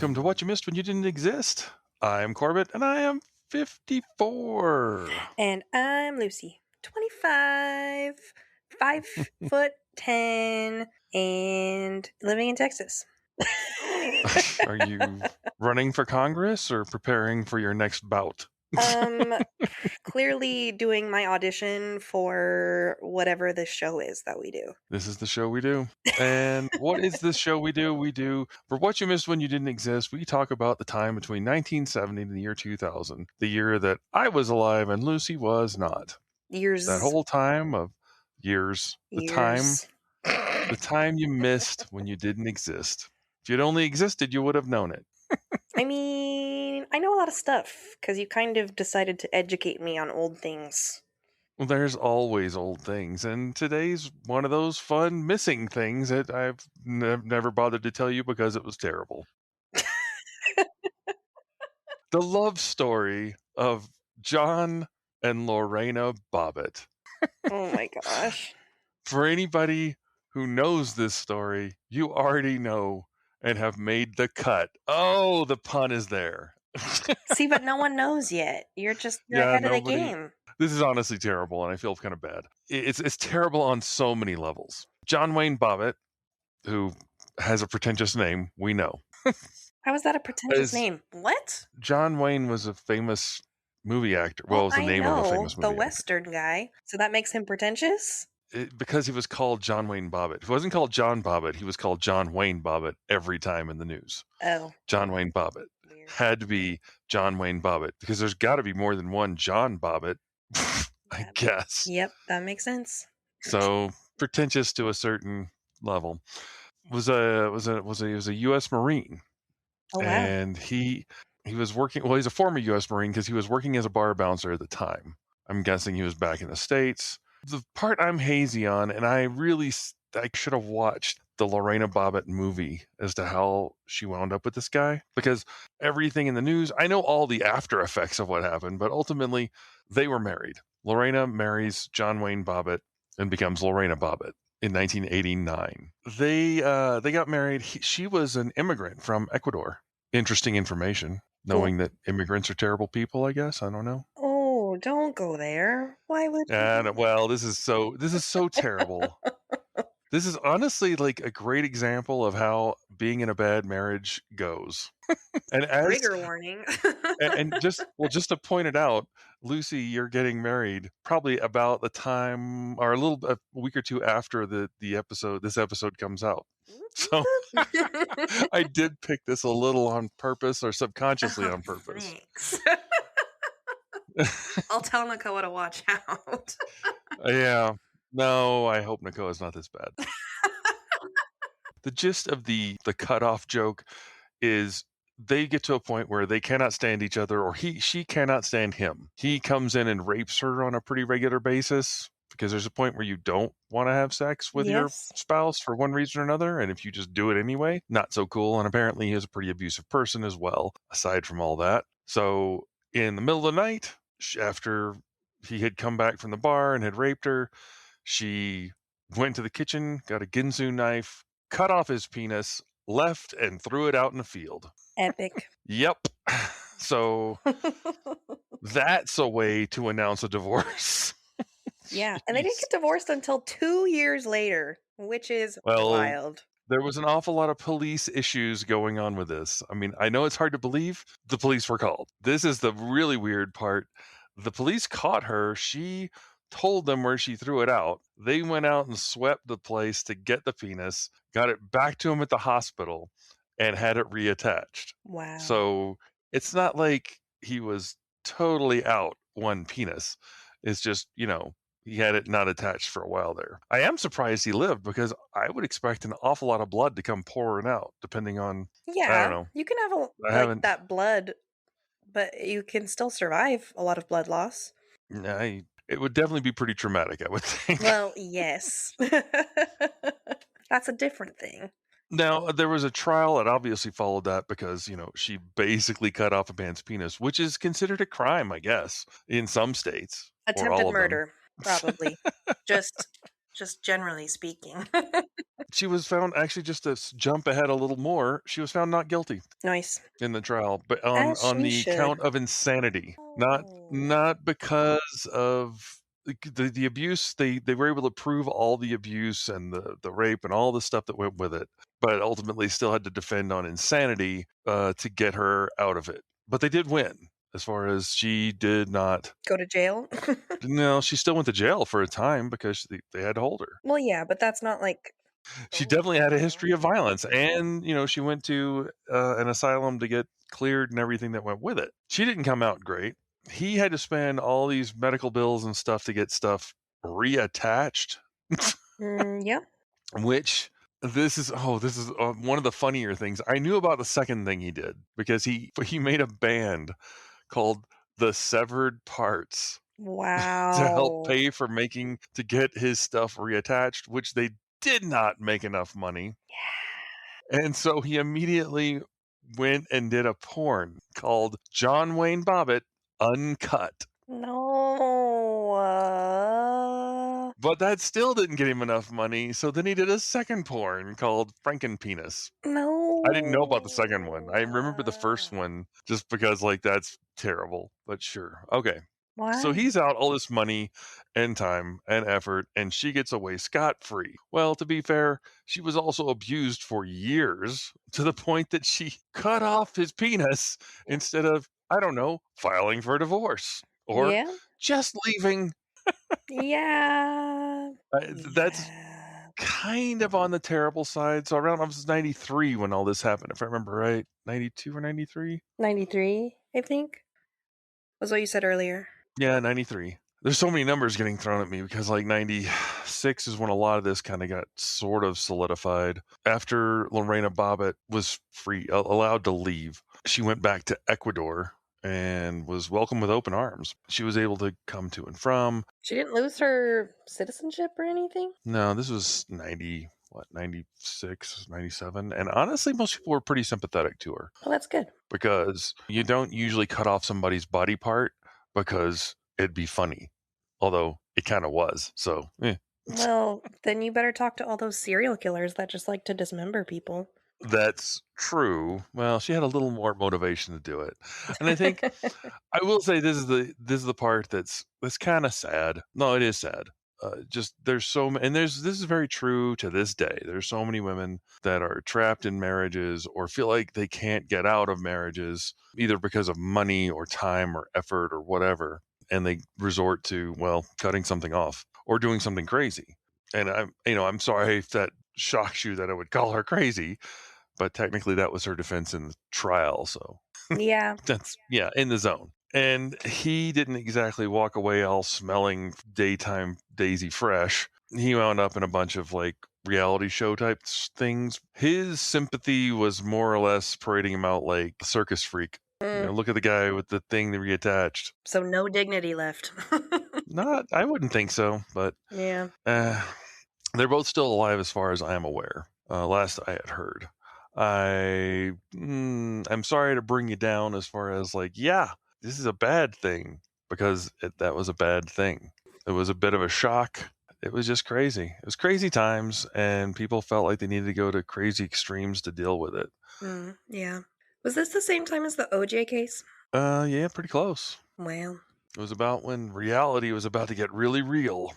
welcome to What You Missed When You Didn't Exist. I'm Corbett, and I am 54. And I'm Lucy, 25, 5'10", and living in Texas. Are you running for Congress or preparing for your next bout? Clearly doing my audition for whatever this show is that we do. This is the show we do. And what is this show we do? We do, for What You Missed When You Didn't Exist, we talk about the time between 1970 and the year 2000, the year that I was alive and Lucy was not. Years. That whole time of years. The time you missed when you didn't exist. If you'd only existed, you would have known it. I mean, I know a lot of stuff because you kind of decided to educate me on old things. Well, there's always old things, and today's one of those fun missing things that I've never bothered to tell you because it was terrible. The love story of John and Lorena Bobbitt. Oh my gosh. For anybody who knows this story, you already know and have made the cut. Oh, the pun is there. See, but no one knows yet. You're ahead of the game. This is honestly terrible, and I feel kind of bad. It's terrible on so many levels. John Wayne Bobbitt, who has a pretentious name, we know. How is that a pretentious name? What? John Wayne was a famous movie actor. Well, it was the name of a famous movie the Western guy. So that makes him pretentious? Because he was called John Wayne Bobbitt. He wasn't called John Bobbitt. He was called John Wayne Bobbitt every time in the news. Oh. John Wayne Bobbitt. Weird. Had to be John Wayne Bobbitt because there's got to be more than one John Bobbitt, I guess. Yep, that makes sense. So pretentious to a certain level. Was a U.S. Marine. Oh, wow. And he was working. Well, he's a former U.S. Marine because he was working as a bar bouncer at the time. I'm guessing he was back in the States. The part I'm hazy on, and I should have watched the Lorena Bobbitt movie as to how she wound up with this guy, because everything in the news, I know all the after effects of what happened, but ultimately they were married. Lorena marries John Wayne Bobbitt and becomes Lorena Bobbitt in 1989. They got married. She was an immigrant from Ecuador. Interesting information, knowing that immigrants are terrible people, I guess. I don't know. Oh, don't go there. Why would you? Well, this is so terrible. This is honestly like a great example of how being in a bad marriage goes. And trigger warning. and just to point it out, Lucy, you're getting married probably about the time or a week or two after this episode comes out. So I did pick this a little on purpose or subconsciously on purpose. Thanks. I'll tell Nakoa to watch out. Yeah. No, I hope Nakoa's not this bad. The gist of the cutoff joke is they get to a point where they cannot stand each other, or she cannot stand him. He comes in and rapes her on a pretty regular basis because there's a point where you don't want to have sex with your spouse for one reason or another, and if you just do it anyway, not so cool. And apparently he is a pretty abusive person as well, aside from all that. So in the middle of the night, after he had come back from the bar and had raped her, she went to the kitchen, got a Ginsu knife, cut off his penis, left, and threw it out in the field. Epic. Yep. So that's a way to announce a divorce. Yeah, and they didn't get divorced until 2 years later, which is wild. There was an awful lot of police issues going on with this. I mean, I know it's hard to believe. The police were called. This is the really weird part. The police caught her. She told them where she threw it out. They went out and swept the place to get the penis, got it back to him at the hospital, and had it reattached. Wow. So it's not like he was totally out one penis. It's just, he had it not attached for a while there. I am surprised he lived because I would expect an awful lot of blood to come pouring out, depending on, I don't know. You can have that blood, but you can still survive a lot of blood loss. It would definitely be pretty traumatic, I would think. Well, yes. That's a different thing. Now, there was a trial that obviously followed that because, she basically cut off a man's penis, which is considered a crime, I guess, in some states. Attempted murder, probably. just generally speaking. She was found actually just to jump ahead a little more, she was found not guilty Nice. in the trial, but As on she the should. count of insanity, Oh. not because of the abuse. They were able to prove all the abuse and the rape and all the stuff that went with it, but ultimately still had to defend on insanity to get her out of it. But they did win, as far as she did not. Go to jail? No, she still went to jail for a time because they had to hold her. Well, yeah, but that's not like She definitely exposure, had a you know? history of violence, and she went to an asylum to get cleared and everything that went with it. She didn't come out great. He had to spend all these medical bills and stuff to get stuff reattached, Yeah. which this is one of the funnier things. I knew about the second thing he did because he made a band called the Severed Parts to help Wow. pay for making to get his stuff reattached, which they did not make enough money. And so he immediately went and did a porn called John Wayne Bobbitt Uncut. No. But that still didn't get him enough money, so then he did a second porn called Frankenpenis. I didn't know about the second one. I remember the first No. one just because, like, that's terrible, but sure. Okay. So Why? he's out all this money and time and effort, and she gets away scot-free. Well, to be fair, she was also abused for years to the point that she cut off his penis Yeah. instead of, I don't know, filing for divorce or Yeah. just leaving. Yeah. That's Yeah. kind of on the terrible side. So around I was 93 when all this happened, if I remember right. 92 or 93? 93, I think, was what you said earlier. Yeah, 93. There's so many numbers getting thrown at me because like 96 is when a lot of this kind of got sort of solidified. After Lorena Bobbitt was allowed to leave, she went back to Ecuador and was welcomed with open arms. She was able to come to and from. She didn't lose her citizenship or anything? No, this was 96, 97. And honestly, most people were pretty sympathetic to her Well, that's good. because you don't usually cut off somebody's body part because it'd be funny. Although it kind of was. So, Well, then you better talk to all those serial killers that just like to dismember people. that's true. Well, she had a little more motivation to do it. And I think I will say this is the part that's kind of sad. No, it is sad. Just there's and this is very true to this day. There's so many women that are trapped in marriages or feel like they can't get out of marriages either because of money or time or effort or whatever, and they resort to, well, cutting something off or doing something crazy. And I'm sorry if that shocks you that I would call her crazy, but technically that was her defense in the trial. So Yeah. that's, yeah, in the zone. And he didn't exactly walk away all smelling daytime daisy fresh. He wound up in a bunch of like reality show type things. His sympathy was more or less parading him out like a circus freak. Mm, Look at the guy with the thing that reattached. so no dignity left. Not, I wouldn't think so, but Yeah. uh, they're both still alive as far as I'm aware. Last I had heard. I'm sorry to bring you down as far as like, yeah, this is a bad thing because that was a bad thing. It was a bit of a shock. It was just crazy. It was crazy times, and people felt like they needed to go to crazy extremes to deal with it. Yeah. Was this the same time as the OJ case? Yeah, pretty close. Well. It was about when reality was about to get really real.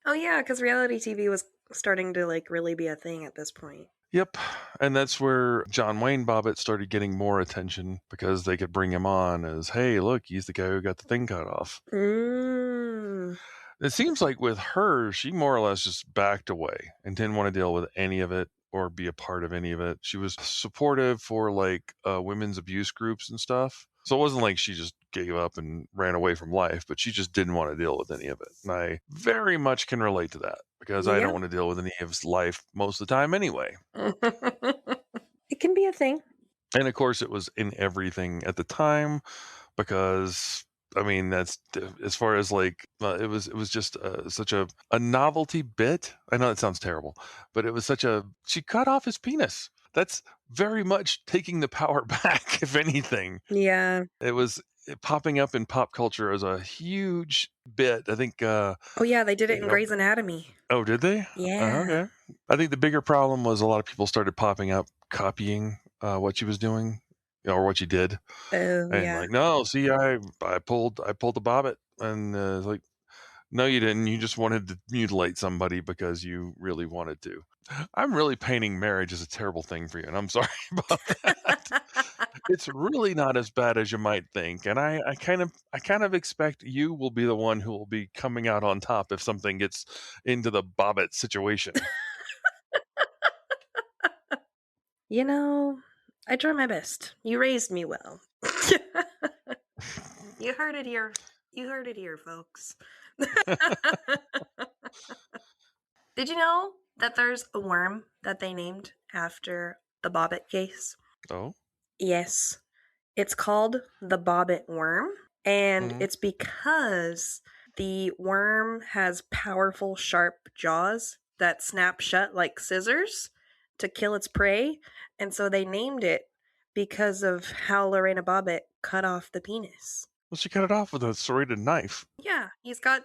Oh yeah, because reality TV was starting to like really be a thing at this point. Yep. And that's where John Wayne Bobbitt started getting more attention because they could bring him on as, hey, look, he's the guy who got the thing cut off. Mm. It seems like with her, she more or less just backed away and didn't want to deal with any of it or be a part of any of it. She was supportive for like women's abuse groups and stuff. So it wasn't like she just gave up and ran away from life, but she just didn't want to deal with any of it. And I very much can relate to that because I don't Yeah. want to deal with any of his life most of the time anyway. It can be a thing. And of course, it was in everything at the time because I mean that's as far as like it was just such a novelty bit. I know that sounds terrible, but it was such a she cut off his penis. That's very much taking the power back. If anything, Yeah. it was popping up in pop culture as a huge bit. I think, Oh, yeah, they did it you in know Grey's Anatomy. oh, did they? Yeah. Okay. I think the bigger problem was a lot of people started popping up copying, what she was doing, or what she did, Oh, and yeah. like, "No, see, I pulled the Bobbitt," and, it's like, "No, you didn't. You just wanted to mutilate somebody because you really wanted to." I'm really painting marriage as a terrible thing for you, and I'm sorry about that. It's really not as bad as you might think, and I kind of expect you will be the one who will be coming out on top if something gets into the Bobbitt situation. You know, I try my best. You raised me well. You heard it here. You heard it here, folks. Did you know that there's a worm that they named after the Bobbitt case? Oh? Yes. It's called the Bobbitt worm, and Mhm. it's because the worm has powerful, sharp jaws that snap shut like scissors to kill its prey, and so they named it because of how Lorena Bobbitt cut off the penis. Well, she cut it off with a serrated knife. Yeah, he's got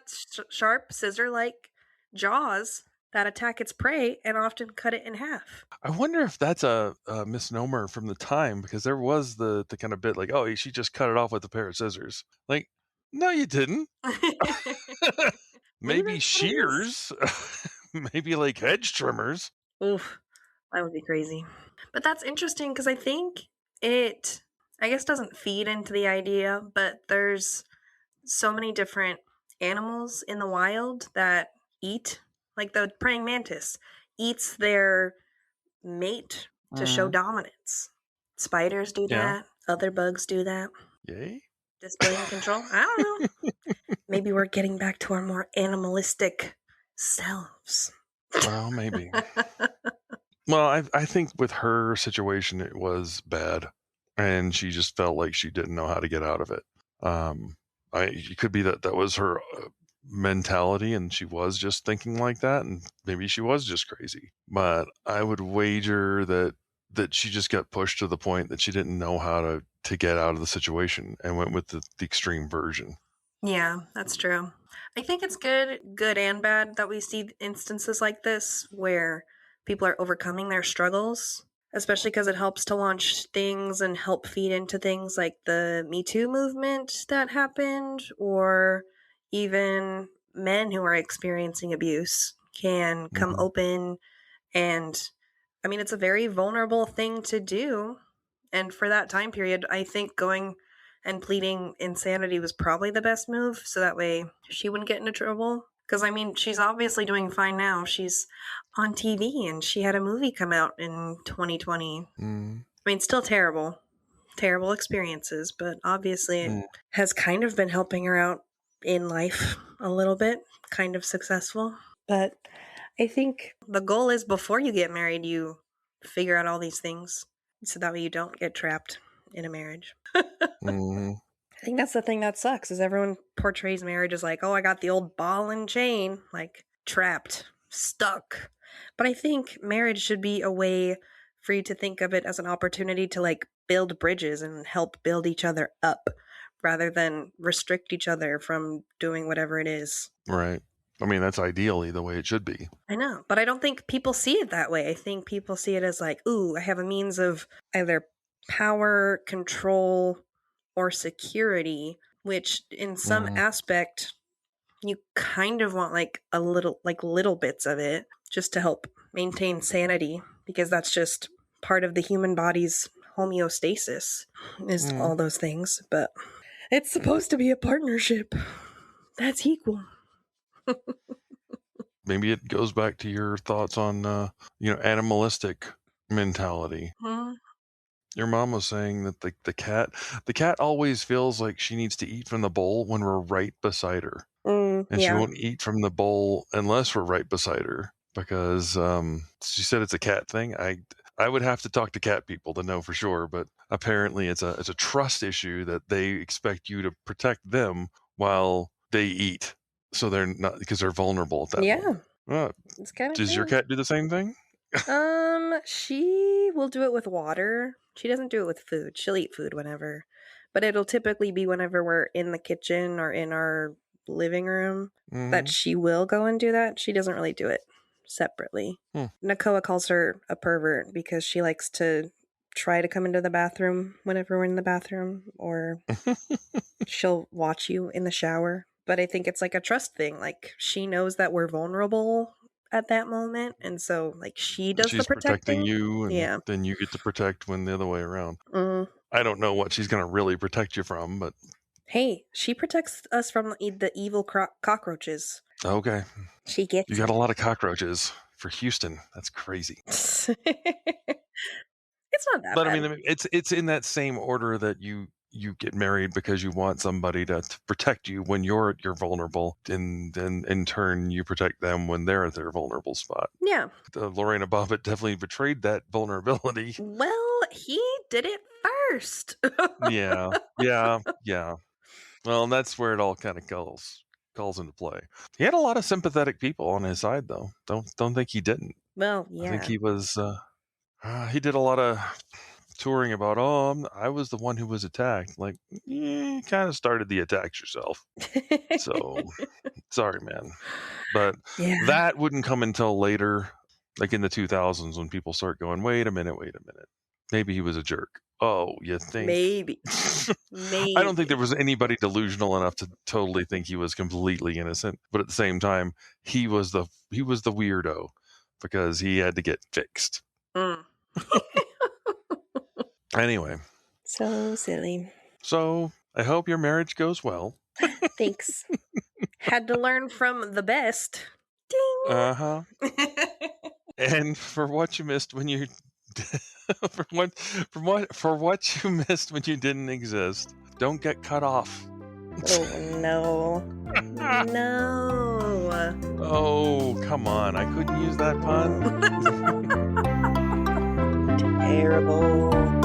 sharp, scissor like jaws that attack its prey and often cut it in half. I wonder if that's a misnomer from the time because there was the kind of bit like, "Oh, she just cut it off with a pair of scissors." Like, "No, you didn't." Maybe Maybe that's what it is. shears, maybe like hedge trimmers. Oof, that would be crazy. But that's interesting because I think it, I guess, doesn't feed into the idea, but there's so many different animals in the wild that eat, like the praying mantis eats their mate to show Mhm. dominance. Spiders do Yeah. that, other bugs do that. Yay? Displaying control? I don't know. Maybe we're getting back to our more animalistic selves. Well, maybe. Well, I think with her situation, it was bad, and she just felt like she didn't know how to get out of it. Um, it could be that that was her mentality, and she was just thinking like that, and maybe she was just crazy. But I would wager that she just got pushed to the point that she didn't know how to get out of the situation and went with the extreme version. Yeah, that's true. I think it's good and bad that we see instances like this where people are overcoming their struggles, especially because it helps to launch things and help feed into things like the Me Too movement that happened, or even men who are experiencing abuse can come Mhm. open. And I mean, it's a very vulnerable thing to do. And for that time period, I think going and pleading insanity was probably the best move. So that way she wouldn't get into trouble. Because I mean, she's obviously doing fine now. She's on TV and she had a movie come out in 2020. Mm, I mean, still terrible, terrible experiences, but obviously it mm, has kind of been helping her out in life a little bit, kind of successful. But I think the goal is before you get married, you figure out all these things so that way you don't get trapped in a marriage. mhm, I think that's the thing that sucks is everyone portrays marriage as like, oh, I got the old ball and chain, like trapped, stuck. But I think marriage should be a way for you to think of it as an opportunity to like build bridges and help build each other up rather than restrict each other from doing whatever it is. right. I mean, that's ideally the way it should be. I know, but I don't think people see it that way. I think people see it as like, ooh, I have a means of either power, control, or security, which in some Mhm, aspect you kind of want like little bits of it just to help maintain sanity because that's just part of the human body's homeostasis is mhm. all those things, but it's supposed to be a partnership. That's equal. Maybe it goes back to your thoughts on, animalistic mentality. Hmm. Your mom was saying that the cat always feels like she needs to eat from the bowl when we're right beside her, and she Yeah. won't eat from the bowl unless we're right beside her because, she said it's a cat thing. I would have to talk to cat people to know for sure, but apparently it's a trust issue that they expect you to protect them while they eat, so they're not because they're vulnerable at that Yeah. moment. Uh, It's kind of does your true. cat do the same thing? She will do it with water. She doesn't do it with food. She'll eat food whenever. But it'll typically be whenever we're in the kitchen or in our living room that she will go and do that. She doesn't really do it separately. Nakoa calls her a pervert because she likes to try to come into the bathroom whenever we're in the bathroom, or she'll watch you in the shower. But I think it's like a trust thing. Like, she knows that we're vulnerable at that moment, and so like she does the She's protecting protecting. you, and Yeah. then you get to protect when the other way around. Mm. I don't know what she's going to really protect you from, but Hey, she protects us from the evil cockroaches. okay. She gets You got a lot of cockroaches for Houston. That's crazy. It's not that But I bad. mean, it's in that same order that you get married because you want somebody to protect you when you're vulnerable, and then in turn you protect them when they're at their vulnerable spot. Yeah. Lorena Bobbitt definitely betrayed that vulnerability. Well, he did it first. Yeah. Well, and that's where it all kind of calls into play. He had a lot of sympathetic people on his side, though. Don't think he didn't. Well, I think yeah. he was. He did a lot of touring about. I was the one who was attacked. Like, you kind of started the attacks yourself. So sorry, man. But Yeah. that wouldn't come until later, like in the 2000s, when people start going, wait a minute. Maybe he was a jerk. Oh, you think? Maybe. I don't think there was anybody delusional enough to totally think he was completely innocent. But at the same time, he was the weirdo because he had to get fixed. Mm. Anyway. So silly. So I hope your marriage goes well. Thanks. Had to learn from the best. Ding. Uh-huh. And for what you missed when you for what you missed when you didn't exist, don't get cut off. Oh no. No. Oh, come on. I couldn't use that pun. Terrible.